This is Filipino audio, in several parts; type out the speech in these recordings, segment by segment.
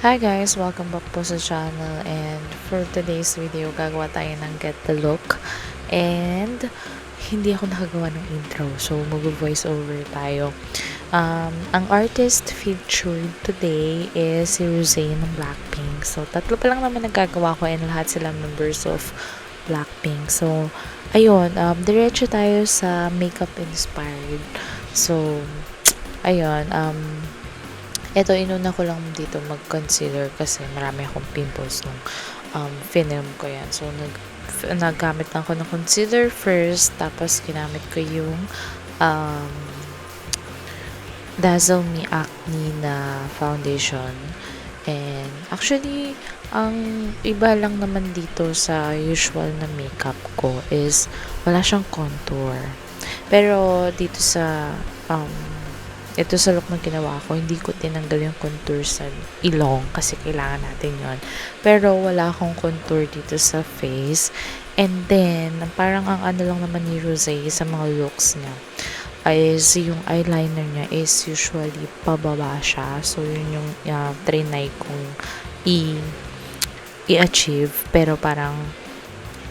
Hi guys! Welcome back po sa channel, and for today's video gagawa tayo ng get the look, and hindi ako nakagawa ng intro, so mag-voice over tayo. Ang artist featured today is si Rosé ng Blackpink. So tatlo pa lang naman nagagawa ko, and lahat sila members of Blackpink. So ayun, diretso tayo sa makeup inspired. So ayun, eto, inuna ko lang dito mag-concealer kasi marami akong pimples nung film ko yan. So, naggamit lang ako ng concealer first, tapos ginamit ko yung um, Dazzle Me Acne na foundation. And actually, ang iba lang naman dito sa usual na makeup ko is wala siyang contour. Pero dito sa ito sa look na ginawa ko, hindi ko tinanggal yung contour sa ilong kasi kailangan natin yon. Pero wala akong contour dito sa face. And then, parang ang ano lang naman ni Rosé sa mga looks niya is yung eyeliner niya is usually pababa siya. So, yun yung trinay kong i-achieve. Pero parang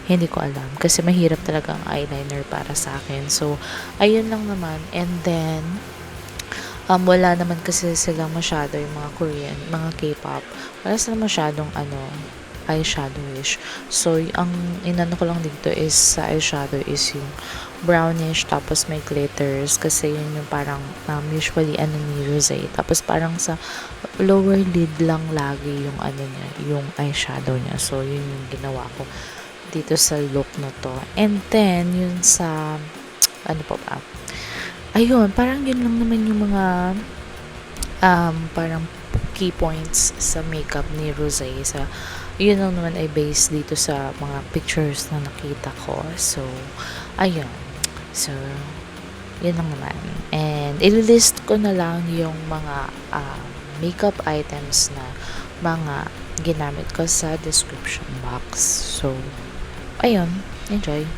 hindi ko alam kasi mahirap talaga ang eyeliner para sa akin. So, ayun lang naman. And then, wala naman kasi sila masyado yung mga Korean, mga K-pop. Wala sila masyadong eyeshadowish. So, ang inano ko lang dito is sa eyeshadow is yung brownish, tapos may glitters kasi yun yung parang usually ano ni Rosé. Tapos parang sa lower lid lang lagi yung ano niya, yung eyeshadow niya. So, yun yung ginawa ko dito sa look na to. And then, yun sa ano pa ba? Ayun, parang yun lang naman yung mga parang key points sa makeup ni Rosé. Yun lang naman ay based dito sa mga pictures na nakita ko. So, ayun. So, yun lang naman. And, ililist ko na lang yung mga makeup items na mga ginamit ko sa description box. So, ayun. Enjoy!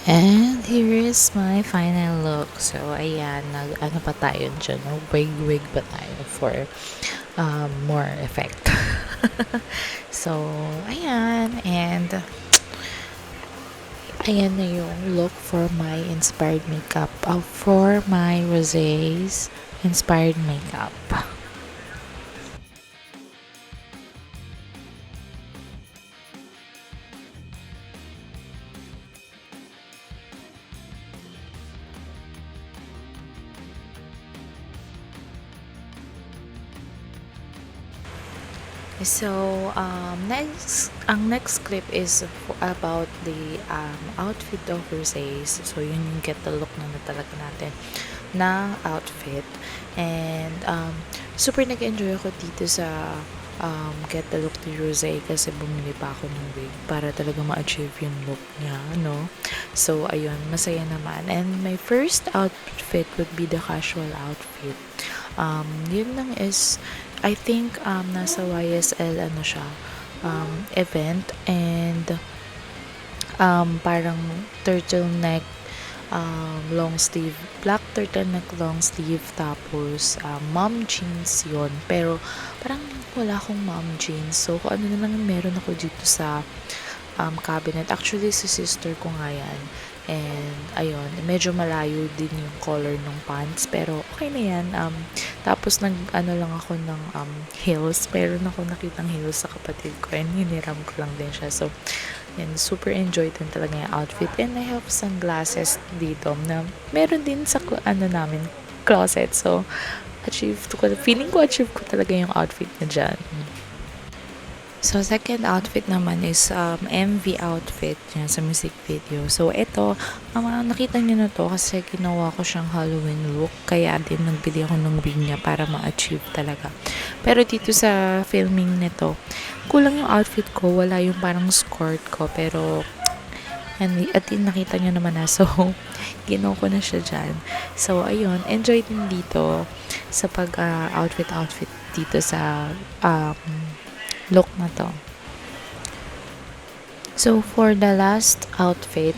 And here is my final look. So, ayan, ano pa tayo dyan, wig pa tayo for more effect. So, ayan, and ayan na yung look for my inspired makeup, for my Rosé's inspired makeup. So, ang next clip is about the outfit of Rosés. So, yun yung get the look na talaga natin na outfit. And, super nag-enjoy ako dito sa get the look ni Rosé kasi bumili pa ako ng wig para talaga ma-achieve yung look niya, no? So, ayun, masaya naman. And my first outfit would be the casual outfit. Yun lang is I think nasa YSL ano siya event, and parang turtleneck long sleeve, black turtleneck long sleeve, tapos mom jeans yon, pero parang wala akong mom jeans, so kung ano na lang meron ako dito sa cabinet. Actually, si sister ko nga yan. And, ayun, medyo malayo din yung color ng pants. Pero, okay na yan. Tapos, ano lang ako ng heels. Meron ako nakitang heels sa kapatid ko. And, hiniram ko lang din siya. So, yan, super enjoy din talaga yung outfit. And, I have sunglasses dito na meron din sa, namin, closet. So, feeling ko achieve ko talaga yung outfit na dyan. So, second outfit naman is MV outfit yan sa music video. So, ito, nakita niyo na to kasi ginawa ko siyang Halloween look. Kaya din nagbili ako ng wig niya para ma-achieve talaga. Pero dito sa filming nito, kulang yung outfit ko. Wala yung parang skirt ko. Pero, at nakita niyo naman na. So, ginawa ko na siya dyan. So, ayun, enjoy din dito sa outfit dito sa look na to. So, for the last outfit,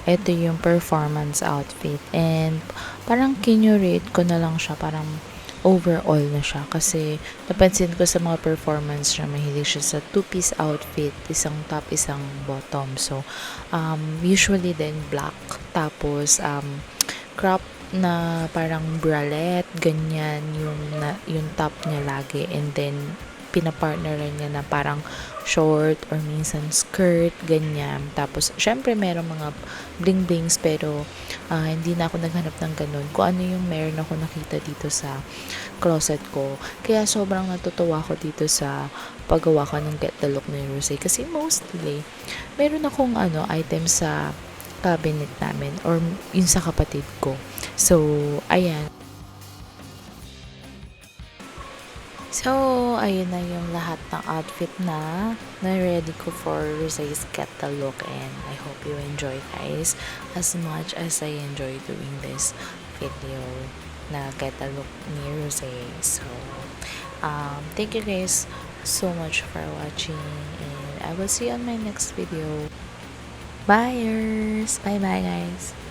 ito yung performance outfit. And, parang kinurate ko na lang siya, parang overall na siya. Kasi, napansin ko sa mga performance siya, mahilig siya sa two-piece outfit, isang top, isang bottom. So, usually then black. Tapos, crop na parang bralette, ganyan yung top niya lagi. And then, pinapartneran niya na parang short or minsan skirt, ganyan. Tapos, syempre meron mga bling-blings, pero hindi na ako naghanap ng ganun. Kung ano yung meron ako nakita dito sa closet ko. Kaya sobrang natutuwa ako dito sa paggawa ko ng Get the Look ni Rosé. Kasi mostly, meron akong item sa cabinet namin or yun sa kapatid ko. So, ayan. So, ayun na yung lahat ng outfit na ready ko for Rosé's Get the Look, and I hope you enjoy, guys, as much as I enjoy doing this video na Get the Look ni Rosé. So, thank you guys so much for watching, and I will see you on my next video. Bye, guys! Bye-bye, guys!